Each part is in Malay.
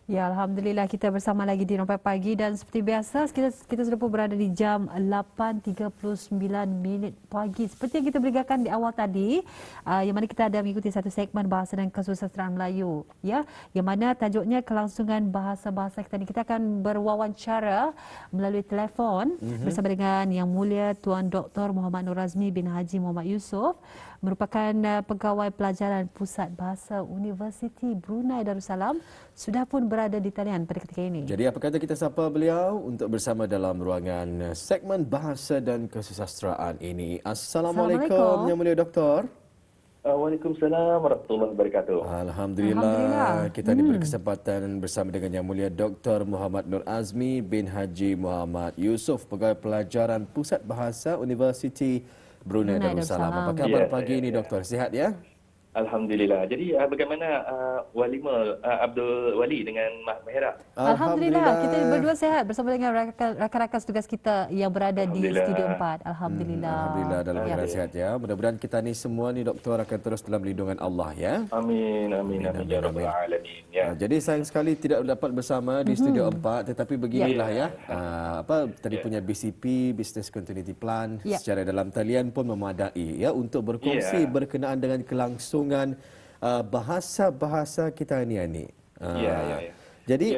Ya, Alhamdulillah kita bersama lagi di Rompai Pagi dan seperti biasa kita sudah pun berada di jam 8.39 pagi. Seperti yang kita berikan di awal tadi, yang mana kita ada mengikuti satu segmen bahasa dan kesusastraan Melayu. Ya, yang mana tajuknya kelangsungan bahasa-bahasa kita ni. Kita akan berwawancara melalui telefon bersama dengan Yang Mulia Tuan Dr. Muhammad Nur Azmi bin Haji Muhammad Yusof, merupakan pegawai pelajaran Pusat Bahasa Universiti Brunei Darussalam, sudah pun berada di talian pada ketika ini. Jadi apa kata kita sapa beliau untuk bersama dalam ruangan segmen bahasa dan kesusastraan ini. Assalamualaikum Yang Mulia Doktor. Waalaikumsalam warahmatullahi wabarakatuh. Alhamdulillah. Kita diberi kesempatan bersama dengan Yang Mulia Dr. Muhammad Nur Azmi bin Haji Muhammad Yusof, pegawai pelajaran Pusat Bahasa Universiti Brunei Darussalam. Apa kabar pagi ini Doktor? Sihat ya? Alhamdulillah. Jadi bagaimana Walima Abdul Wali dengan Mak Mahira? Alhamdulillah, kita berdua sihat bersama dengan rakan-rakan tugas kita yang berada di Studio 4. Alhamdulillah. Alhamdulillah dalam keadaan sihat ya. Mudah-mudahan kita ni semua ni Doktor akan terus dalam lindungan Allah ya. Amin ya rabbal alamin. Ya. Jadi sayang sekali tidak dapat bersama di Studio 4, tetapi beginilah ya. Tadi punya BCP, Business Continuity Plan, secara dalam talian pun memadai ya untuk berkongsi berkenaan dengan kelangsungan bahasa-bahasa kita ni. Jadi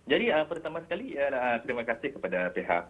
Jadi pertama sekali terima kasih kepada pihak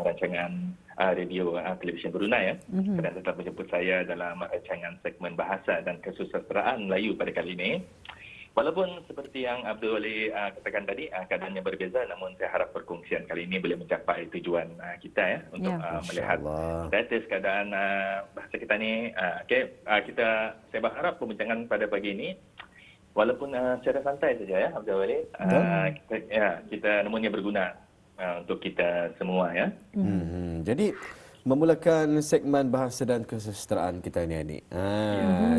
rancangan radio televisyen Brunei kerana tetap menjemput saya dalam rancangan segmen bahasa dan kesusastraan Melayu pada kali ini. Walaupun seperti yang Abdul Wali katakan tadi, keadaannya berbeza, namun saya harap perkongsian kali ini boleh mencapai tujuan kita ya untuk melihat status keadaan bahasa kita ni. Saya berharap pembincangan pada pagi ini, walaupun secara santai saja ya Abdul Wali, kita namunnya berguna untuk kita semua ya. Jadi memulakan segmen bahasa dan kesusastraan kita ni.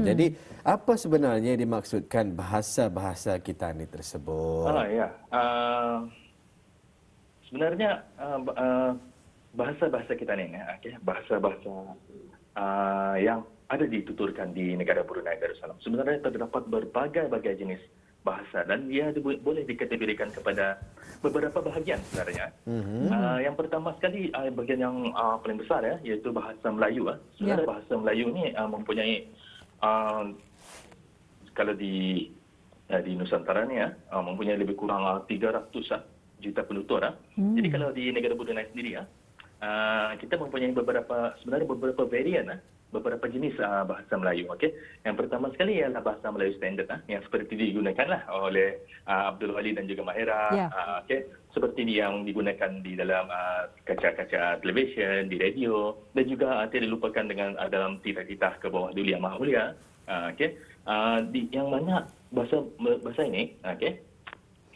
Jadi apa sebenarnya dimaksudkan bahasa-bahasa kita ni tersebut? Sebenarnya bahasa-bahasa kita ni, bahasa-bahasa yang ada dituturkan di negara Brunei Darussalam. Sebenarnya terdapat berbagai-bagai jenis bahasa dan dia boleh dikategorikan kepada beberapa bahagian sebenarnya. Yang pertama sekali bahagian yang paling besar ya, iaitu bahasa Melayu. Sebenarnya bahasa Melayu ni mempunyai kalau di Nusantara ni mempunyai lebih kurang 300 juta penutur. Jadi kalau di negara Brunei sendiri kita mempunyai beberapa varian beberapa jenis bahasa Melayu. Yang pertama sekali ialah bahasa Melayu standard yang seperti digunakanlah oleh Abdul Wali dan juga Mahira. Seperti yang digunakan di dalam kaca-kaca televisyen, di radio, dan juga tidak dilupakan dengan dalam titah-titah ke bawah Duli Yang Maha Mulia. Yang mana bahasa ini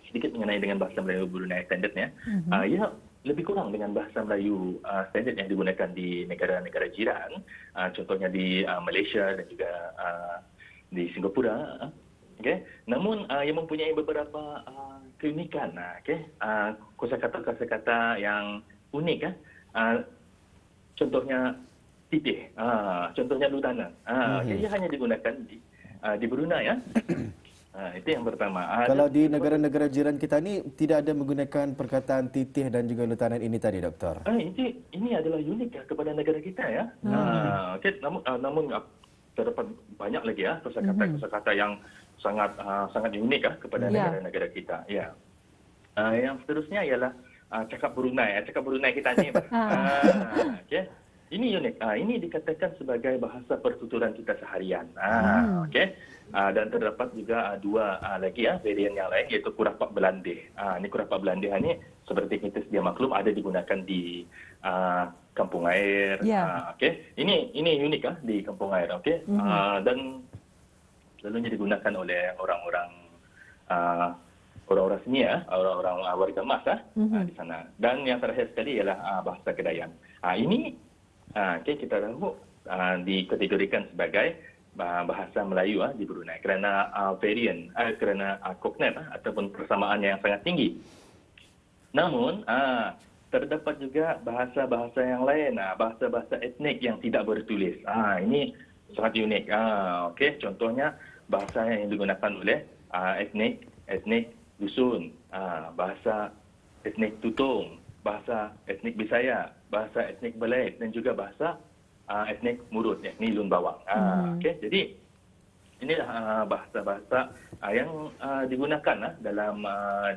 sedikit mengenai dengan bahasa Melayu Brunei standardnya. Ia lebih kurang dengan bahasa Melayu standard yang digunakan di negara-negara jiran, contohnya di Malaysia dan juga di Singapura. Namun yang mempunyai beberapa keunikan, kosakata-kosakata yang unik. Contohnya titih, contohnya lutana. Ia hanya digunakan di Brunei. Itu yang pertama. Kalau di negara-negara jiran kita ni tidak ada menggunakan perkataan titih dan juga lutanan ini tadi, Doktor. Ini adalah unik kepada negara kita ya. Namun terdapat banyak lagi kosakata yang sangat unik kepada negara-negara kita. Yang seterusnya ialah cakap Brunei. Cakap Brunei kita ni. Ini unik. Ini dikatakan sebagai bahasa pertuturan kita seharian. Dan terdapat juga dua lagi varian yang lain, iaitu Kurapak Belandih. Ini Kurapak Belandih ni seperti kita sedia maklum ada digunakan di kampung air. Ini unik di kampung air. Dan selalunya digunakan oleh orang-orang sini orang-orang warga emas di sana. Dan yang terakhir sekali ialah bahasa Kedayan. Ini kita tahu dikategorikan sebagai bahasa Melayu di Brunei kerana varian, kerana kognet ataupun persamaan yang sangat tinggi. Namun terdapat juga bahasa-bahasa yang lain, bahasa-bahasa etnik yang tidak bertulis. Ini sangat unik. Contohnya bahasa yang digunakan oleh etnik dusun, bahasa etnik Tutong, bahasa etnik Bisaya, bahasa etnik Belait dan juga bahasa etnik Murut, yakni Lun Bawang. Okey, jadi inilah bahasa-bahasa yang digunakan dalam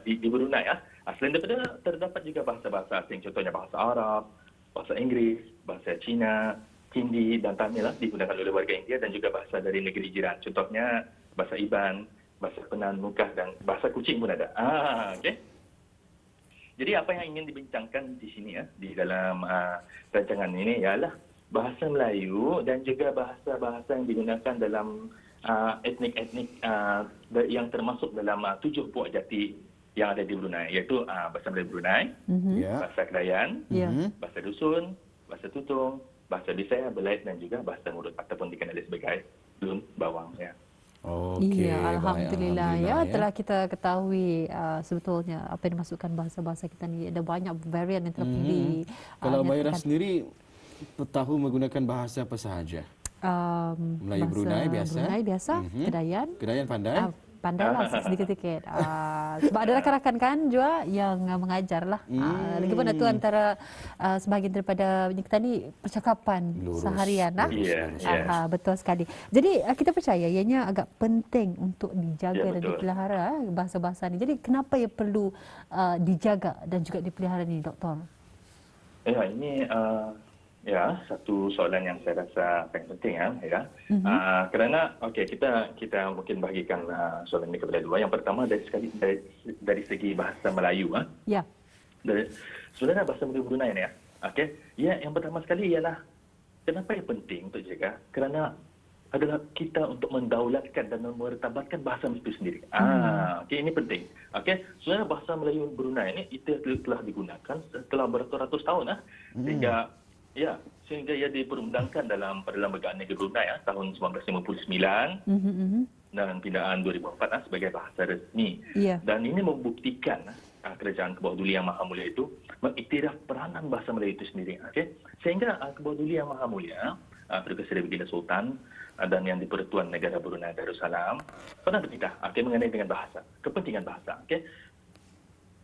di Brunei. Selain daripada terdapat juga bahasa-bahasa asing, contohnya bahasa Arab, bahasa Inggeris, bahasa Cina, Hindi dan Tamil digunakan oleh warga India dan juga bahasa dari negeri jiran. Contohnya bahasa Iban, bahasa Penan Mukah dan bahasa Kuching pun ada. Okey. Jadi apa yang ingin dibincangkan di sini di dalam rancangan ini ialah bahasa Melayu dan juga bahasa-bahasa yang digunakan dalam etnik-etnik yang termasuk dalam 7 puak jati yang ada di Brunei, iaitu bahasa Melayu Brunei, bahasa Kedayan, bahasa Dusun, bahasa Tutong, bahasa Bisaya, Belait dan juga bahasa Murut ataupun dikenali sebagai Lun Bawang. Okey, alhamdulillah telah kita ketahui sebetulnya apa yang dimasukkan bahasa-bahasa kita ni. Ada banyak varian yang telah di Kalau Maira sendiri tahu menggunakan bahasa apa sahaja? Melayu Brunei biasa, Kedayan pandai. Pandailah sedikit-sedikit. Sebab ada rakan-rakan kan juga yang mengajar lah. Lagipun itu antara sebahagian daripada kita ni percakapan seharian lah. Betul sekali. Jadi kita percaya ianya agak penting untuk dijaga dan dipelihara bahasa-bahasa ni. Jadi kenapa ia perlu dijaga dan juga dipelihara ni, Doktor? Ini satu soalan yang saya rasa paling penting kerana kita mungkin bahagikan soalan ini kepada dua. Yang pertama dari segi bahasa Melayu sebenarnya bahasa Melayu Brunei ni yang pertama sekali ialah kenapa yang penting untuk jaga, kerana adalah kita untuk mendaulatkan dan memertabatkan bahasa itu sendiri. Ini penting. Sebenarnya bahasa Melayu Brunei ini itu telah digunakan setelah beratus-ratus tahun sehingga ia diperundangkan dalam Perlembagaan Negeri Brunei tahun 1959 dan pindaan 2004 sebagai bahasa resmi. Dan ini membuktikan kerajaan Kebawah Duli Yang Maha Mulia itu mengiktiraf peranan bahasa Melayu itu sendiri. Sehingga Kebawah Duli Yang Maha Mulia, Perdana Seri Baginda Sultan dan Yang di-Pertuan Negara Brunei Darussalam pernah bertitah mengenai dengan bahasa, kepentingan bahasa.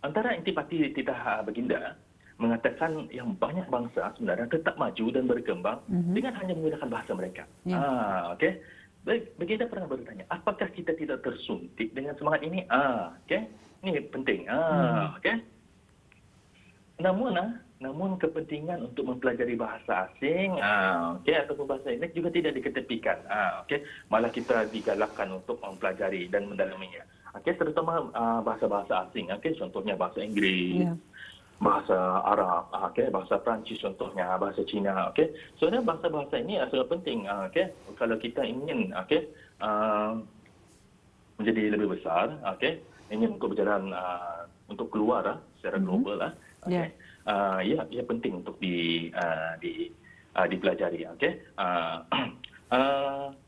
Antara intipati titah Baginda mengatakan yang banyak bangsa sebenarnya tetap maju dan berkembang dengan hanya menggunakan bahasa mereka. Baginda pernah bertanya, apakah kita tidak tersuntik dengan semangat ini? Ini penting. Namun kepentingan untuk mempelajari bahasa asing ataupun bahasa Inggeris juga tidak diketepikan. Malah kita digalakkan untuk mempelajari dan mendalaminya. Terutama bahasa-bahasa asing. Contohnya bahasa Inggeris, bahasa Arab, bahasa Perancis contohnya, bahasa Cina. Sebenarnya bahasa-bahasa ini sangat penting. Kalau kita ingin menjadi lebih besar, ingin untuk berjalan untuk keluar secara global, ia penting untuk dipelajari.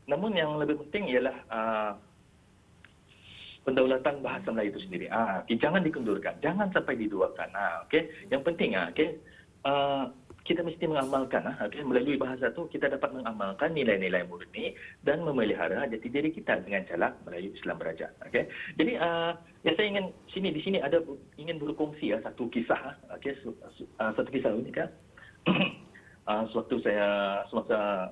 Namun yang lebih penting ialah pendaulatan bahasa Melayu itu sendiri. Jangan dikendurkan, jangan sampai diduakan. Yang penting kita mesti mengamalkan. Melalui bahasa itu kita dapat mengamalkan nilai-nilai murni dan memelihara jati diri kita dengan cara Melayu Islam Beraja. Jadi yang saya ingin di sini ingin berkongsi satu kisah. Satu kisah unik. Sewaktu saya semasa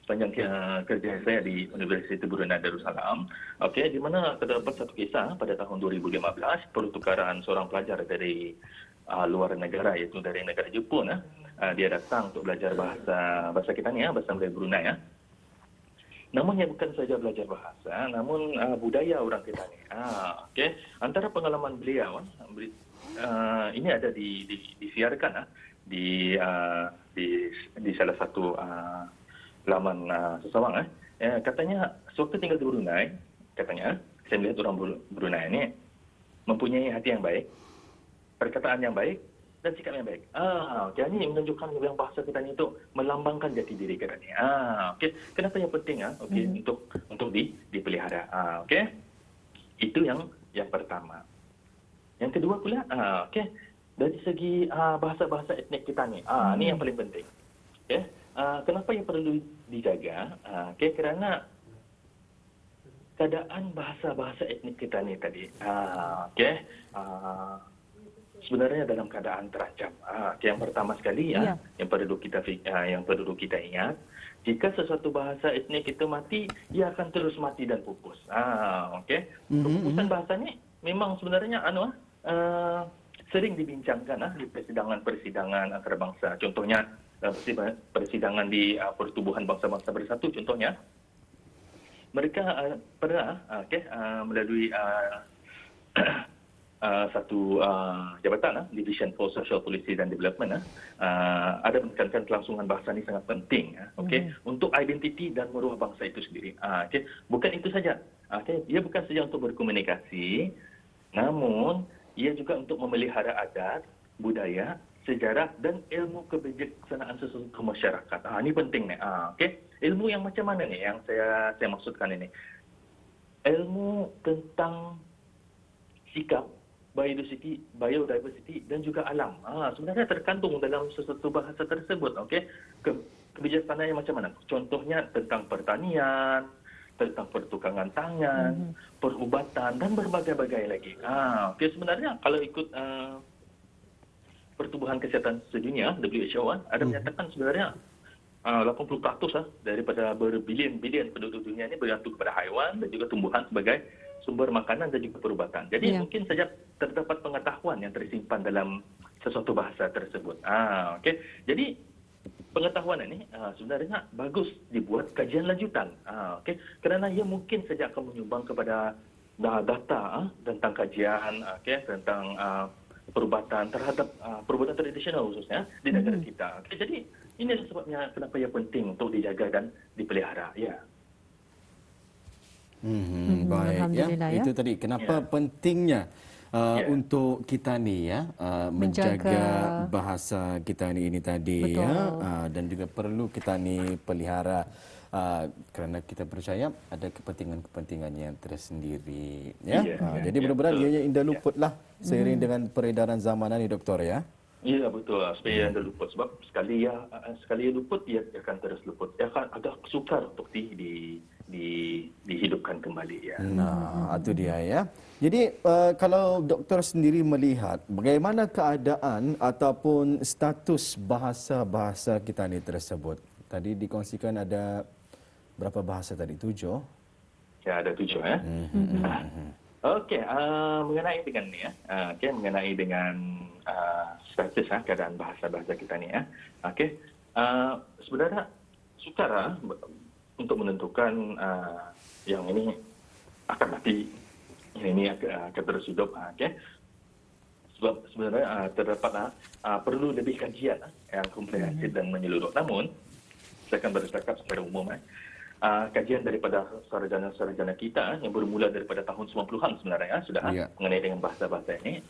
sepanjang kerja saya di Universiti Brunei Darussalam, di mana terdapat satu kisah pada tahun 2015 pertukaran seorang pelajar dari luar negara, iaitu dari negara Jepun. Dia datang untuk belajar bahasa kita ni, bahasa Melayu Brunei. Namun ia bukan saja belajar bahasa, namun budaya orang kita ni. Antara pengalaman beliau, ini ada disiarkan di salah satu laman seseorang. Katanya sewaktu tinggal di Brunei, saya melihat orang Brunei ini mempunyai hati yang baik, perkataan yang baik dan sikap yang baik. Ini menunjukkan yang bahasa kita ini itu melambangkan jati diri kita ni. Kenapa yang penting untuk dipelihara. Itu yang pertama. Yang kedua pula, dari segi bahasa-bahasa etnik kita ni, ini yang paling penting. Kenapa yang perlu dijaga? Kerana keadaan bahasa etnik kita ni tadi. Okey. Sebenarnya dalam keadaan terancam. Yang pertama sekali Ya. yang perlu kita ingat, jika sesuatu bahasa etnik itu mati, ia akan terus mati dan pupus. Okey. Kepupusan bahasa ni memang sebenarnya sering dibincangkan di persidangan antarabangsa. Contohnya persidangan di Pertubuhan Bangsa-Bangsa Bersatu contohnya, mereka pernah melalui satu jabatan Division for Social Policy dan Development ada menekankan kelangsungan bahasa ini sangat penting untuk identiti dan maruah bangsa itu sendiri. Bukan itu saja. Ia bukan saja untuk berkomunikasi, namun ia juga untuk memelihara adat, budaya, sejarah dan ilmu kebijaksanaan sesuatu masyarakat. Ini penting nih. Ilmu yang macam mana nih yang saya maksudkan ini? Ilmu tentang sikap, biodiversity dan juga alam. Sebenarnya terkandung dalam sesuatu bahasa tersebut. Kebijaksanaan yang macam mana? Contohnya tentang pertanian, tentang pertukangan tangan, perubatan dan berbagai-bagai lagi. Sebenarnya kalau ikut Pertubuhan Kesihatan Sedunia WHO ada menyatakan sebenarnya 80% daripada berbilion-bilion penduduk dunia ini bergantung kepada haiwan dan juga tumbuhan sebagai sumber makanan dan juga perubatan. Jadi mungkin saja terdapat pengetahuan yang tersimpan dalam sesuatu bahasa tersebut. Jadi pengetahuan ini sebenarnya bagus dibuat kajian lanjutan. Kerana ia mungkin saja akan menyumbang kepada data tentang kajian tentang perubatan terhadap perubatan tradisional khususnya di negara kita. Jadi ini sebabnya kenapa ia penting untuk dijaga dan dipelihara. Baik ya. Itu tadi kenapa pentingnya untuk kita ni menjaga bahasa kita ni ini tadi. Dan juga perlu kita ni pelihara kerana kita percaya ada kepentingan-kepentingan yang tersendiri jadi mudah-mudahan ianya indah luputlah seiring dengan peredaran zaman ni doktor ya. Ya betul, supaya anda luput sebab sekali ia luput dia akan terus luput. Dia akan agak sukar untuk dihidupkan kembali itu dia ya. Jadi kalau doktor sendiri melihat bagaimana keadaan ataupun status bahasa-bahasa kita ni tersebut. Tadi dikongsikan ada berapa bahasa tadi? 7? Ya, ada 7 mengenai dengan ni mengenai dengan status keadaan bahasa-bahasa kita ni sebenarnya sukar untuk menentukan yang ini akan mati, yang ini akan terus hidup. Sebab sebenarnya terdapat perlu lebih kajian yang komprehensif dan menyeluruh. Namun saya akan bercakap secara umum kajian daripada sarjana-sarjana kita yang bermula daripada tahun 90-an sebenarnya sudah mengenai dengan bahasa-bahasa ini.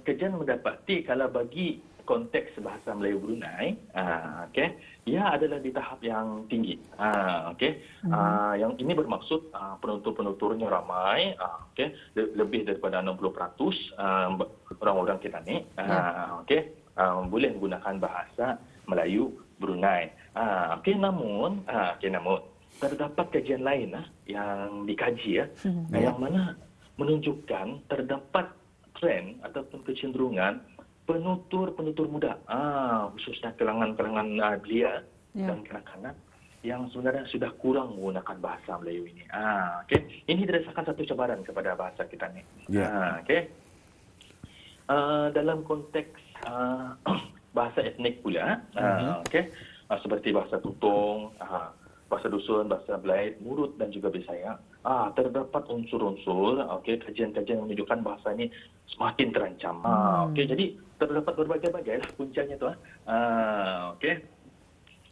Kajian mendapati kalau bagi konteks bahasa Melayu Brunei, ia adalah di tahap yang tinggi. Yang ini bermaksud penutur-penuturnya ramai, lebih daripada 60% orang-orang kita ni boleh menggunakan bahasa Melayu Brunei. Namun terdapat kajian lain yang dikaji yang mana menunjukkan terdapat tren ataupun kecenderungan penutur muda, khususnya kalangan belia dan kanak-kanak yang sebenarnya sudah kurang menggunakan bahasa Melayu ini. Ini dirasakan satu cabaran kepada bahasa kita ni. Dalam konteks bahasa etnik pula, seperti bahasa Tutong, bahasa Dusun, bahasa Belait, Murut dan juga Bisaya, terdapat unsur-unsur kajian-kajian yang menunjukkan bahasa ini semakin terancam. Jadi terdapat berbagai-bagai puncanya tu.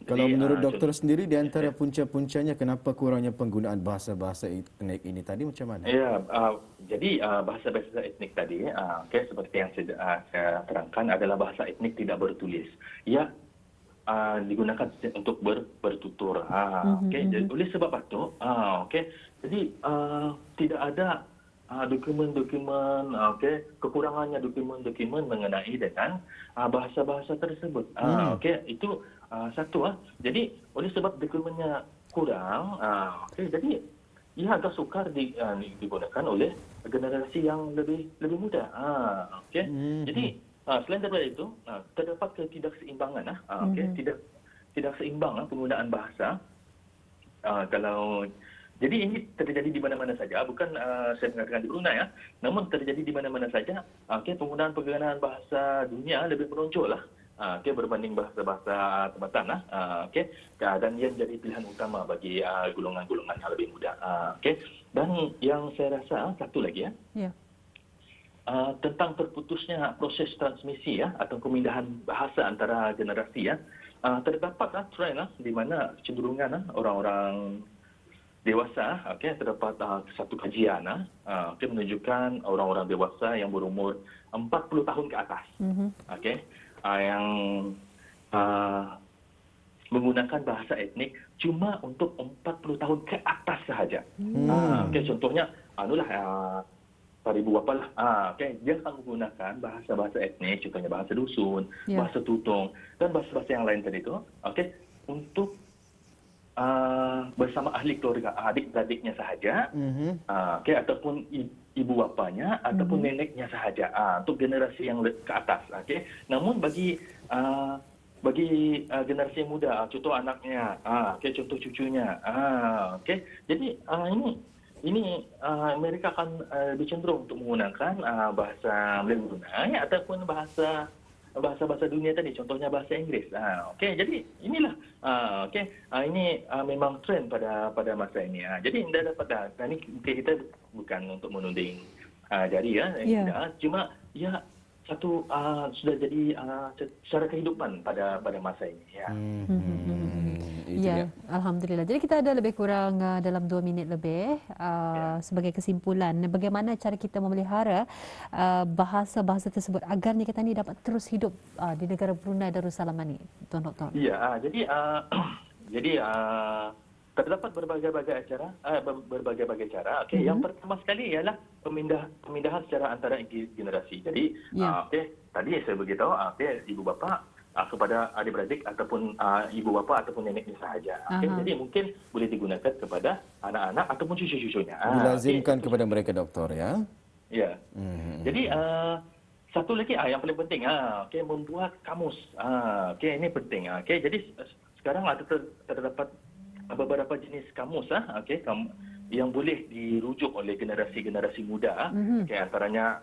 Kalau menurut doktor sendiri di antara punca-puncanya kenapa kurangnya penggunaan bahasa-bahasa etnik ini tadi macam mana? Jadi bahasa-bahasa etnik tadi seperti yang saya terangkan adalah bahasa etnik tidak bertulis. Ia digunakan untuk bertutur. Jadi oleh sebab itu, jadi tidak ada dokumen-dokumen, kekurangannya dokumen-dokumen mengenai dengan bahasa-bahasa tersebut. Itu satu. Jadi oleh sebab dokumennya kurang, jadi ia agak sukar digunakan oleh generasi yang lebih muda. Jadi selain daripada itu, terdapat ketidakseimbangan, tidak seimbang penggunaan bahasa. Jadi ini terjadi di mana-mana saja, bukan saya mengatakan di Brunei, namun terjadi di mana-mana saja. Penggunaan bahasa dunia lebih menonjol berbanding bahasa tempatan, dan yang jadi pilihan utama bagi golongan-golongan yang lebih muda. Dan yang saya rasa satu lagi tentang terputusnya proses transmisi atau pemindahan bahasa antara generasi terdapat tren di mana cenderungan orang-orang dewasa, terdapat satu kajian menunjukkan orang-orang dewasa yang berumur 40 tahun ke atas, yang menggunakan bahasa etnik cuma untuk 40 tahun ke atas sahaja. Contohnya, para ibu bapa lah, dia akan menggunakan bahasa-bahasa etnik, contohnya bahasa dusun, bahasa tutong, dan bahasa-bahasa yang lain tadi itu, untuk bersama ahli keluarga, adik-beradiknya sahaja, ataupun ibu bapanya, ataupun neneknya sahaja, untuk generasi yang ke atas. Namun bagi generasi yang muda, contoh anaknya, contoh cucunya, jadi ini mereka akan lebih cenderung untuk menggunakan bahasa Melayu Brunei ataupun bahasa dunia tadi, contohnya bahasa Inggris. Jadi inilah ini memang tren pada masa ini. Jadi tidak dapat ini kita bukan untuk menunding jari cuma satu sudah jadi secara kehidupan pada masa ini. Ya, alhamdulillah. Jadi kita ada lebih kurang dalam 2 minit lebih sebagai kesimpulan. Bagaimana cara kita memelihara bahasa-bahasa tersebut agar ni kata ni dapat terus hidup di negara Brunei Darussalam ini, Tuan Doktor? Ya, jadi terdapat berbagai-bagai cara. Yang pertama sekali ialah pemindahan secara antara generasi. Jadi, tadi saya beritahu, ibu bapa kepada adik-beradik ataupun ibu bapa ataupun neneknya sahaja. Jadi mungkin boleh digunakan kepada anak-anak ataupun cucu-cucunya. Dilazimkan kepada mereka, doktor, ya. Ya. Jadi satu lagi yang paling penting, membuat kamus. Ini penting. Jadi sekarang terdapat beberapa jenis kamus yang boleh dirujuk oleh generasi muda. Antaranya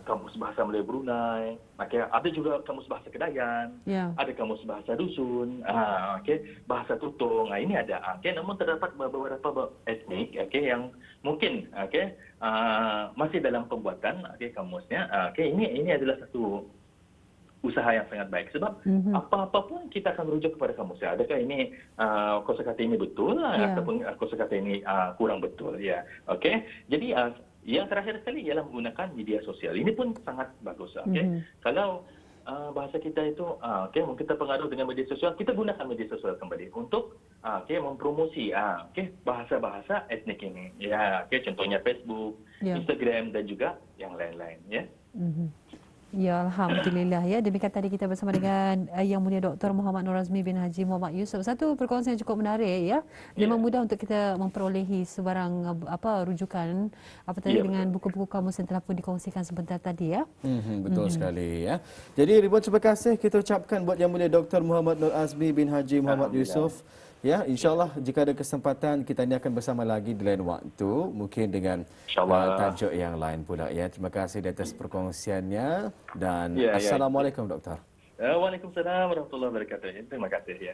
kamus bahasa Melayu Brunei, ada juga kamus bahasa Kedayan, ada kamus bahasa dusun, bahasa tutong. Ini ada. Namun terdapat beberapa etnik yang mungkin masih dalam pembuatan kamusnya. Ini adalah satu usaha yang sangat baik, sebab apa-apa pun kita akan merujuk kepada kamus. Adakah ini kosakata ini betul ataupun kosakata ini kurang betul, Jadi yang terakhir sekali ialah menggunakan media sosial. Ini pun sangat bagus. Kalau bahasa kita itu mungkin terpengaruh dengan media sosial, kita gunakan media sosial kembali untuk mempromosi bahasa-bahasa etnik ini. Contohnya Facebook, Instagram dan juga yang lain-lain. Ya, alhamdulillah ya. Demikian tadi kita bersama dengan Yang Mulia Dr. Muhammad Nur Azmi bin Haji Muhammad Yusof. Satu perkongsian yang cukup menarik ya. Memang mudah untuk kita memperolehi sebarang rujukan dengan buku-buku kamus yang telah pun dikongsikan sebentar tadi ya. Betul sekali ya. Jadi ribuan terima kasih kita ucapkan buat Yang Mulia Dr. Muhammad Nur Azmi bin Haji Muhammad Yusof. Ya, insyaAllah jika ada kesempatan kita ni akan bersama lagi di lain waktu, mungkin dengan tajuk yang lain pula ya. Terima kasih di atas perkongsiannya dan Assalamualaikum Doktor. Waalaikumsalam warahmatullahi wabarakatuh. Terima kasih ya.